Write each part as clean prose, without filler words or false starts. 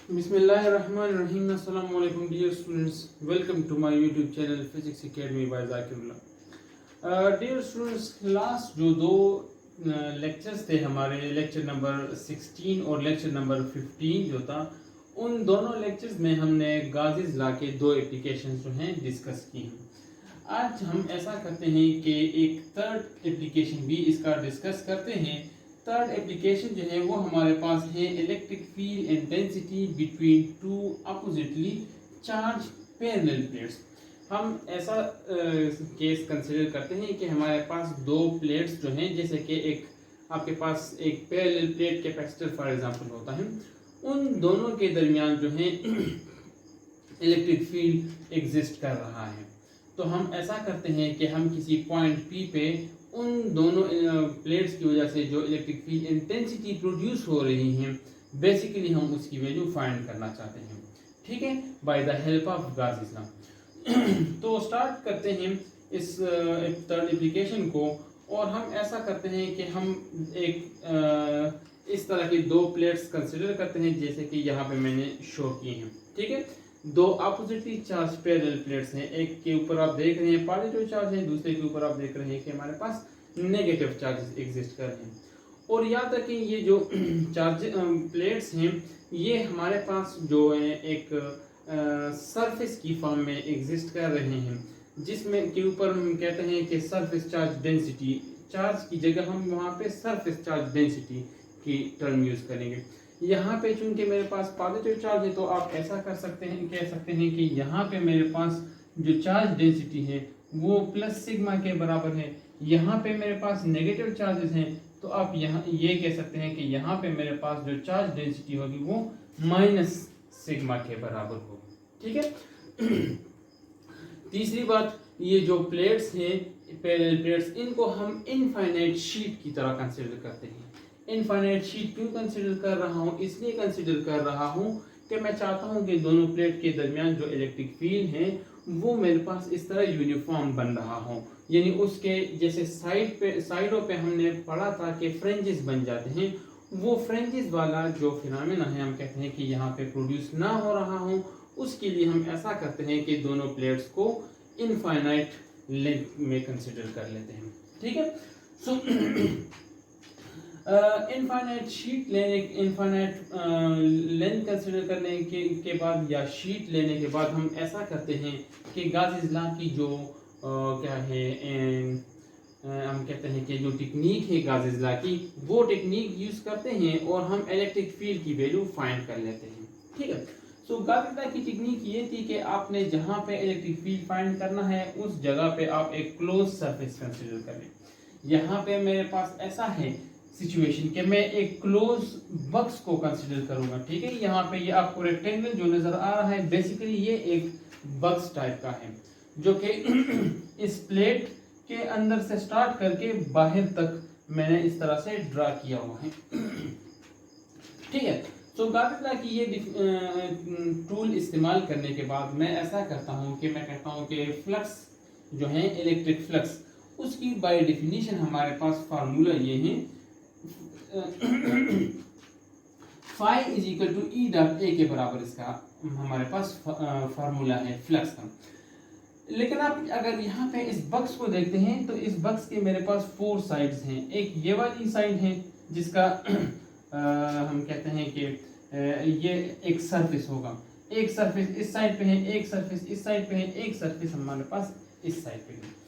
बिस्मिल्लाहिर्रहमानिर्रहीम। अस्सलाम वालेकुम dear students, welcome to my YouTube channel physics academy by Zakirullah. Dear students, last जो दो लेक्चर्स थे हमारे, लेक्चर नंबर 16 और लेक्चर नंबर 15 जो था, उन दोनों लेक्चर्स में हमने गाज़ीज़ लॉ के दो एप्लीकेशंस जो हैं डिस्कस की हैं। आज हम ऐसा करते हैं कि एक थर्ड एप्लीकेशन भी इसका डिस्कस करते हैं। थर्ड एप्लीकेशन जो है वो हमारे पास है electric field intensity between two oppositely charge parallel plates. हम ऐसा केस कंसिडर करते हैं कि हमारे पास दो प्लेट्स जो हैं, जैसे कि एक आपके पास एक parallel plate capacitor for example होता है, उन दोनों के दरमियान जो है इलेक्ट्रिक फील्ड एग्जिस्ट कर रहा है। तो हम ऐसा करते हैं कि हम किसी पॉइंट पी पे उन दोनों प्लेट्स की वजह से जो इलेक्ट्रिक फील्ड इंटेंसिटी प्रोड्यूस हो रही है, बेसिकली हम उसकी वैल्यू फाइंड करना चाहते हैं, ठीक है, by the help of Gauss's law. तो स्टार्ट करते हैं इस थर्ड एप्लीकेशन को, और हम ऐसा करते हैं कि हम एक इस तरह की दो प्लेट्स कंसिडर करते हैं, जैसे कि यहाँ पे मैंने शो किए हैं, ठीक है। दो अपोजिटली चार्ज पैरेलल प्लेट्स हैं, एक के ऊपर आप देख रहे हैं पॉजिटिव चार्ज है, दूसरे के ऊपर आप देख रहे हैं कि हमारे पास नेगेटिव चार्जेस एग्जिस्ट कर रहे हैं। और याद रखें ये जो चार्ज प्लेट्स हैं, ये हमारे पास जो है एक सरफेस की फॉर्म में एग्जिस्ट कर रहे हैं, जिसमें के ऊपर हम कहते हैं कि सरफेस चार्ज डेंसिटी, चार्ज की जगह हम वहाँ पे सरफेस चार्ज डेंसिटी की टर्म यूज करेंगे। यहाँ पे चूंकि मेरे पास पॉजिटिव चार्ज है, तो आप ऐसा कर सकते हैं, कह सकते हैं कि यहाँ पे मेरे पास जो चार्ज डेंसिटी है वो प्लस सिग्मा के बराबर है। यहाँ पे मेरे पास नेगेटिव चार्जेस हैं, तो आप यहाँ ये कह सकते हैं कि यहाँ पे मेरे पास जो चार्ज डेंसिटी होगी वो माइनस सिग्मा के बराबर होगी, ठीक है। तीसरी बात, ये जो प्लेट्स हैं पैरेलल प्लेट्स, इनको हम इनफाइनाइट शीट की तरह कंसिडर करते हैं। इनफाइनाइट शीट क्यों कंसिडर कर रहा हूँ? इसलिए कंसिडर कर रहा हूँ कि मैं चाहता हूँ कि दोनों प्लेट के दरमियान जो इलेक्ट्रिक फील्ड है वो मेरे पास इस तरह यूनिफॉर्म बन रहा हो, यानी उसके जैसे साइडों पे हमने पढ़ा था कि फ्रेंजेस बन जाते हैं, वो फ्रेंजेस वाला जो फिनोमेना है हम कहते हैं कि यहाँ पे प्रोड्यूस ना हो रहा हो। उसके लिए हम ऐसा करते हैं कि दोनों प्लेट्स को इनफाइनाइट लेंथ में कंसिडर कर लेते हैं, ठीक है। सो इनफाइनाइट शीट लेने, इनफाइनाइट लेंथ कंसिडर करने के बाद या शीट लेने के बाद हम ऐसा करते हैं कि गाज़ीज़ लॉ की जो क्या है हम कहते हैं कि जो टेक्निक है गाज़ीज़ लॉ की, वो टेक्निक यूज करते हैं और हम इलेक्ट्रिक फील्ड की वैल्यू फाइंड कर लेते हैं, ठीक है। सो गाज़ीज़ लॉ की टेक्निक ये थी कि आपने जहाँ पे इलेक्ट्रिक फील्ड फाइंड करना है उस जगह पे आप एक क्लोज सरफेस कंसिडर करें। यहाँ पे मेरे पास ऐसा है सिचुएशन कि मैं एक क्लोज बॉक्स को कंसिडर करूंगा, ठीक है। यहाँ पे ये आपको रेक्टेंगल जो नजर आ रहा है, बेसिकली ये एक बॉक्स टाइप का है, जो कि इस प्लेट के अंदर से स्टार्ट करके बाहर तक मैंने इस तरह से ड्रा किया हुआ है, ठीक है। तो गाज़ीज़ लॉ की ये टूल इस्तेमाल करने के बाद मैं ऐसा करता हूँ कि मैं कहता हूँ कि फ्लक्स जो है इलेक्ट्रिक फ्लक्स, उसकी बाय डेफिनेशन हमारे पास फार्मूला ये है, phi is equal to E dot A के बराबर इसका हमारे पास फार्मूला है फ्लक्स का। लेकिन आप अगर यहाँ पे इस बक्स को देखते हैं तो इस बक्स के मेरे पास 4 साइड्स हैं। एक ये वाली साइड है जिसका हम कहते हैं कि ये एक सरफेस होगा, एक सरफेस इस साइड पे है, एक सरफेस इस साइड पे है, एक सरफेस हमारे पास इस साइड पे है।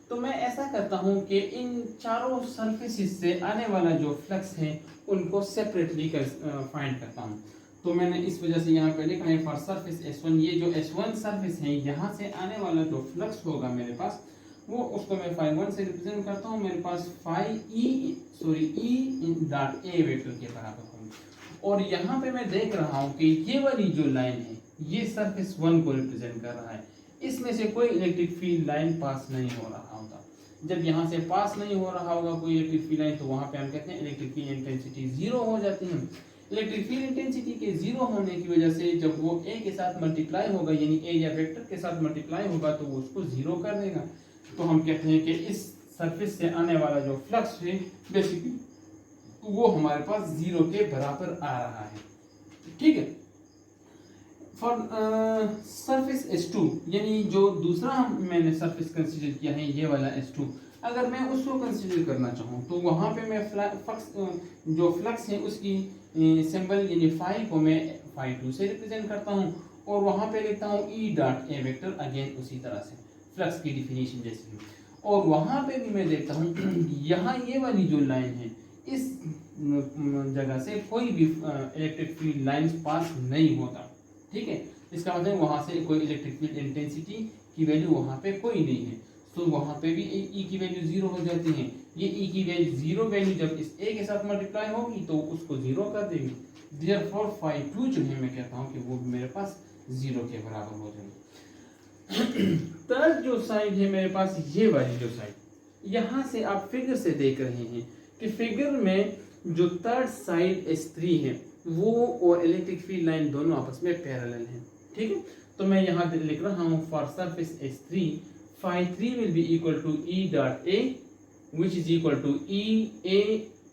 तो मैं ऐसा करता हूं कि इन चारों सरफेसेस से आने वाला जो फ्लक्स है उनको सेपरेटली फाइंड करता हूं। तो मैंने इस वजह से यहाँ पे लिखा है फॉर सरफेस S1, ये जो S1 सरफेस है यहाँ से आने वाला जो फ्लक्स होगा मेरे पास, वो उसको मैं φ1 से रिप्रेजेंट करता हूँ। मेरे पास E डॉट A वेक्टर के बराबर होगा। और यहाँ पे मैं देख रहा हूँ कि ये वाली जो लाइन है ये सरफेस 1 को रिप्रेजेंट कर रहा है, इसमें से कोई इलेक्ट्रिक फील्ड लाइन पास नहीं हो रहा होगा। जब यहाँ से पास नहीं हो रहा होगा कोई इलेक्ट्रिक फील्ड लाइन, तो वहाँ पे हम कहते हैं इलेक्ट्रिक फील्ड इंटेंसिटी 0 हो जाती है। इलेक्ट्रिक फील्ड इंटेंसिटी के 0 होने की वजह से जब वो ए के साथ मल्टीप्लाई होगा, यानी एरिया वेक्टर के साथ मल्टीप्लाई होगा, तो वो उसको 0 कर देगा। तो हम कहते हैं कि इस सरफेस से आने वाला जो फ्लक्स है बेसिकली वो हमारे पास 0 के बराबर आ रहा है, ठीक है। फॉर सरफेस S2, यानी जो दूसरा मैंने सरफेस कंसीडर किया है ये वाला S2, अगर मैं उसको कंसीडर करना चाहूँ तो वहाँ पे मैं फ्लक्स जो फ्लक्स है उसकी सिंबल यानी फाई को मैं φ2 से रिप्रेजेंट करता हूँ और वहाँ पे लिखता हूँ E dot A vector, again उसी तरह से फ्लक्स की डिफिनीशन जैसी है। और वहाँ पे भी मैं देखता हूँ यहाँ ये वाली जो लाइन है इस जगह से कोई भी इलेक्ट्रिक फील्ड लाइंस पास नहीं होता, ठीक है। इसका मतलब वहाँ से कोई इलेक्ट्रिक फील्ड इंटेंसिटी की वैल्यू वहाँ पे कोई नहीं है, तो वहाँ पे भी ई की वैल्यू जीरो हो जाती है। ये ई की वैल्यू जीरो वैल्यू जब इस ए के साथ मल्टीप्लाई होगी तो उसको जीरो कर देगी, देयरफॉर φ2 जो है मैं कहता हूँ कि वो मेरे पास जीरो के बराबर हो जाएगी। थर्ड जो साइड है मेरे पास ये वाली जो साइड, यहाँ से आप फिगर से देख रहे हैं कि फिगर में जो थर्ड साइड S3 है वो और इलेक्ट्रिक फील्ड लाइन दोनों आपस में पैरेलल हैं, ठीक है। तो मैं यहाँ लिख रहा हूँ for surface S3 φ3 will be equal to E dot A which is equal to E A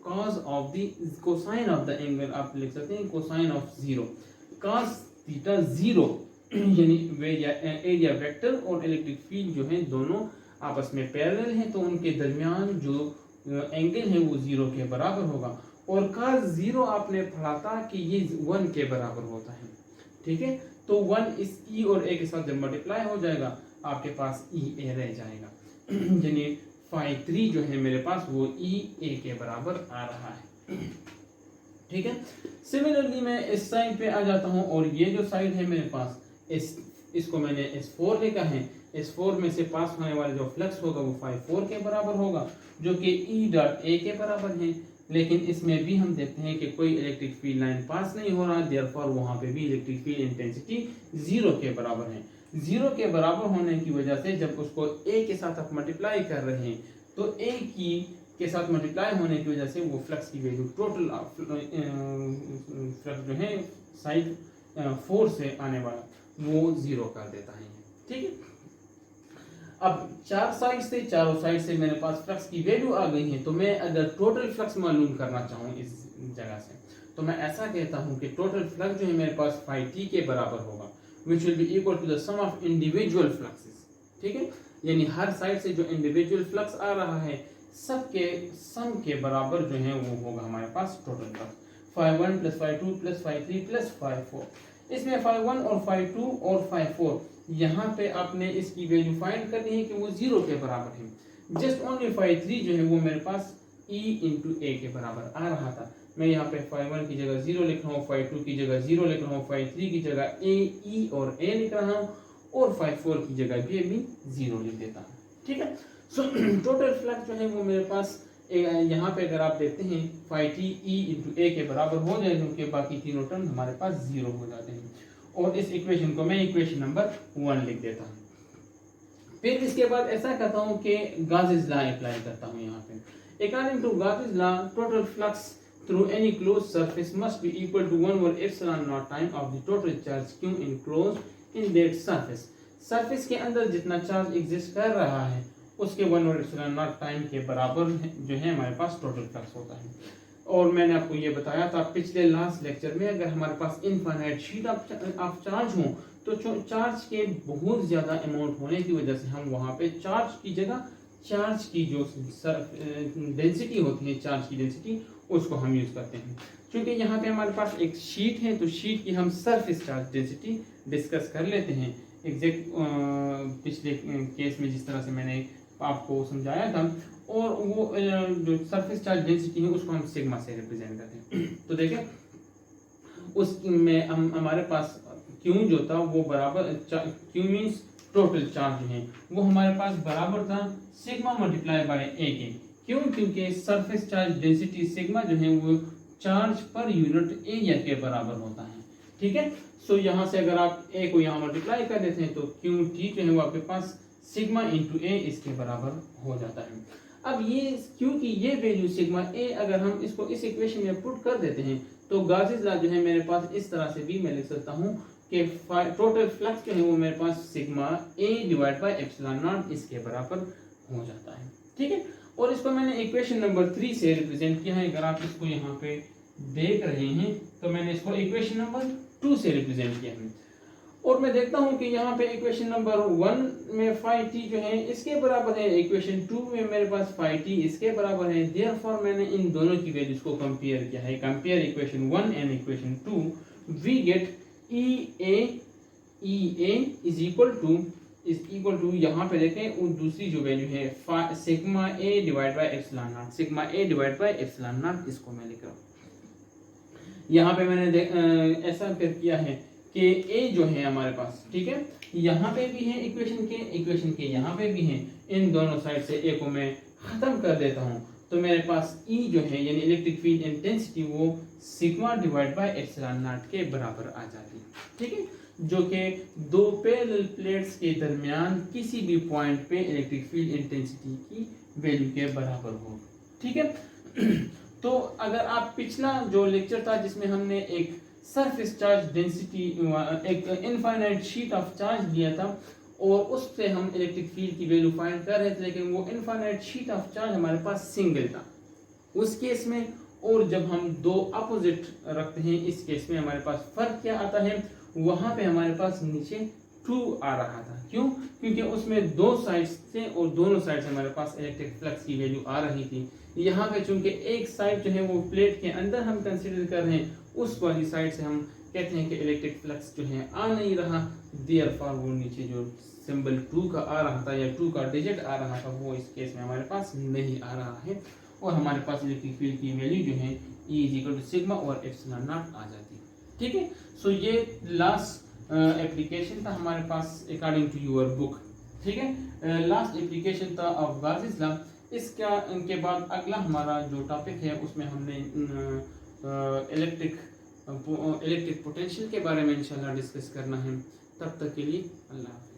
cos of the cosine of the angle, आप लिख सकते हैं cosine of 0 cos थीटा 0 यानी एरिया वेक्टर और इलेक्ट्रिक फील्ड जो है दोनों आपस में पैरेलल हैं तो उनके दरमियान जो एंगल है वो 0 के बराबर होगा। और cos 0 आपने पढ़ा था कि ये 1 के बराबर होता है, ठीक है। तो 1 इस E और A के साथ जब मल्टीप्लाई हो जाएगा आपके पास ई ए रह जाएगा, यानी φ3 जो है मेरे पास वो ई ए के बराबर आ रहा है, ठीक है। सिमिलरली मैं इस साइड पे आ जाता हूँ और ये जो साइड है मेरे पास इसको मैंने S4 लिखा है। S4 में से पास होने वाला जो फ्लक्स होगा वो φ4 के बराबर होगा जो कि ई डॉट ए के बराबर है, लेकिन इसमें भी हम देखते हैं कि कोई इलेक्ट्रिक फील्ड लाइन पास नहीं हो रहा, देयरफॉर वहाँ पे भी इलेक्ट्रिक फील्ड इंटेंसिटी 0 के बराबर है। 0 के बराबर होने की वजह से जब उसको A के साथ आप मल्टीप्लाई कर रहे हैं तो A की के साथ मल्टीप्लाई होने की वजह से वो फ्लक्स की वैल्यू टोटल फ्लक्स जो है साइड 4 से आने वाला वो 0 कर देता है, ठीक है। अब चारों साइड से मेरे पास फ्लक्स की वैल्यू आ गई है, तो मैं अगर टोटल फ्लक्स मालूम करना चाहूँ इस जगह से तो मैं ऐसा कहता हूँ कि टोटल फ्लक्स जो है मेरे पास φt के बराबर होगा which will be equal to the sum of individual fluxes, ठीक है। यानी हर साइड से जो इंडिविजुअल फ्लक्स आ रहा है सबके सम के बराबर जो है वो होगा हमारे पास total flux φ1 plus φ2 plus φ3 plus φ4। इसमें φ1 और φ2 और φ4 यहाँ पे आपने इसकी वैल्यू फाइंड करनी है कि वो 0 के बराबर है। जस्ट ओनली φ3 जो है वो मेरे पास E इंटू ए के बराबर आ रहा था। मैं यहाँ पे φ1 की जगह 0 लिख रहा हूँ, φ2 की जगह 0 लिख रहा हूँ, φ3 की जगह ए ई और ए लिख रहा हूँ और φ4 की जगह भी 0 लिख देता हूँ, ठीक है। सो टोटल फ्लक्स जो है वो मेरे पास यहाँ पे अगर आप देखते हैं φt E इंटू ए के बराबर हो जाए क्योंकि बाकी तीनों टर्म हमारे पास 0 हो जाते हैं। और इस इक्वेशन को मैं इक्वेशन नंबर 1 लिख देता हूँ। फिर इसके बाद ऐसा करता हूँ कि गाउस लॉ अप्लाई करता हूँ यहाँ पे। According to Gauss law total flux through any closed surface must be equal to 1 over epsilon naught time of the total charge q enclosed in that surface। Surface के अंदर जितना charge exist कर रहा है उसके 1 over epsilon naught टाइम के बराबर जो है हमारे पास टोटल फ्लक्स होता है। और मैंने आपको ये बताया था पिछले लास्ट लेक्चर में, अगर हमारे पास इनफाइनाइट शीट ऑफ चार्ज हो तो चार्ज के बहुत ज़्यादा अमाउंट होने की वजह से हम वहाँ पे चार्ज की जगह चार्ज की जो डेंसिटी होती है, चार्ज की डेंसिटी उसको हम यूज़ करते हैं। क्योंकि यहाँ पे हमारे पास एक शीट है तो शीट की हम सरफेस चार्ज डेंसिटी डिस्कस कर लेते हैं एग्जैक्ट पिछले केस में जिस तरह से मैंने आपको समझाया था। और वो जो सरफेस चार्ज डेंसिटी है उसको हम सिग्मा से रिप्रेजेंट करते हैं। तो देखें उसमें हमारे पास क्यू जो था वो बराबर क्यू मीन्स टोटल चार्ज है वो हमारे पास बराबर था सिग्मा मल्टीप्लाई बाय ए के। क्यों? क्योंकि सरफेस चार्ज डेंसिटी सिग्मा जो है वो चार्ज पर यूनिट एरिया के बराबर होता है, ठीक है। सो यहाँ से अगर आप ए को यहाँ मल्टीप्लाई कर देते हैं तो क्यू टी जो है वो आपके पास सिग्मा इंटू ए इसके बराबर हो जाता है। अब ये क्योंकि ये वैल्यू सिग्मा ए अगर हम इसको इस इक्वेशन में पुट कर देते हैं तो गाउस लॉ जो है मेरे पास इस तरह से भी मैं लिख सकता हूँ कि टोटल फ्लक्स जो है वो मेरे पास sigma A divide by epsilon naught इसके बराबर हो जाता है, ठीक है। और इसको मैंने इक्वेशन नंबर 3 से रिप्रेजेंट किया है। अगर आप इसको यहाँ पे देख रहे हैं तो मैंने इसको इक्वेशन नंबर 2 से रिप्रेजेंट किया है। और मैं देखता हूं कि यहाँ पे इक्वेशन नंबर 1 में फाई टी जो है इसके बराबर है, इक्वेशन 2 में मेरे पास फाई टी इसके बराबर है। देयरफॉर मैंने इन दोनों की वैल्यूज को कंपेयर किया है। Compare equation 1 and equation 2, we get E A is equal to यहाँ पे देखें दूसरी जो वैल्यू है sigma A divide by epsilon naught, sigma A divide by epsilon naught, इसको मैं लिख रहा हूँ। यहाँ पे मैंने ऐसा फिर किया है कि ए जो है हमारे पास, ठीक है, यहाँ पे भी है इक्वेशन के यहाँ पे भी है। इन दोनों साइड से ए को मैं खत्म कर देता हूँ तो मेरे पास ई जो है यानी इलेक्ट्रिक फील्ड इंटेंसिटी वो sigma divide by epsilon not के बराबर आ जाती है, ठीक है, जो कि दो पैरेलल प्लेट्स के दरमियान किसी भी पॉइंट पे इलेक्ट्रिक फील्ड इंटेंसिटी की वैल्यू के बराबर हो, ठीक है। तो अगर आप पिछला जो लेक्चर था जिसमें हमने एक सरफेस चार्ज डेंसिटी, एक इनफाइनाइट शीट ऑफ चार्ज लिया था और उससे हम इलेक्ट्रिक फील्ड की वैल्यू फाइंड कर रहे थे, लेकिन वो इनफाइनाइट शीट ऑफ चार्ज हमारे पास सिंगल था उस केस में, और जब हम दो अपोजिट रखते हैं इस केस में हमारे पास फर्क क्या आता है, वहां पे हमारे पास नीचे 2 आ रहा था। क्यों? क्योंकि उसमें दो साइड्स थे और दोनों साइड से हमारे पास इलेक्ट्रिक फ्लक्स की वैल्यू आ रही थी। यहाँ पे चूंकि एक साइड जो है वो प्लेट के अंदर हम कंसीडर कर रहे हैं, उस वाली साइड से हम कहते हैं कि इलेक्ट्रिक फ्लक्स जो है आ नहीं रहा, देयरफॉर वो नीचे जो सिंबल 2 का आ रहा था या 2 का डिजिट आ रहा था वो इस केस में हमारे पास नहीं आ रहा है और हमारे पास इलेक्ट्रिक फील्ड की वैल्यू जो है E is equal to sigma और एप्सिलॉन नॉट आ जाती है, ठीक है। सो ये लास्ट एप्लीकेशन था हमारे पास अकॉर्डिंग टू योर बुक, ठीक है, लास्ट एप्लीकेशन था ऑफ गाउस लॉ। इनके बाद अगला हमारा जो टॉपिक है उसमें हमने इलेक्ट्रिक पोटेंशियल के बारे में इंशाल्लाह डिस्कस करना है। तब तक के लिए अल्लाह हाफ़िज़।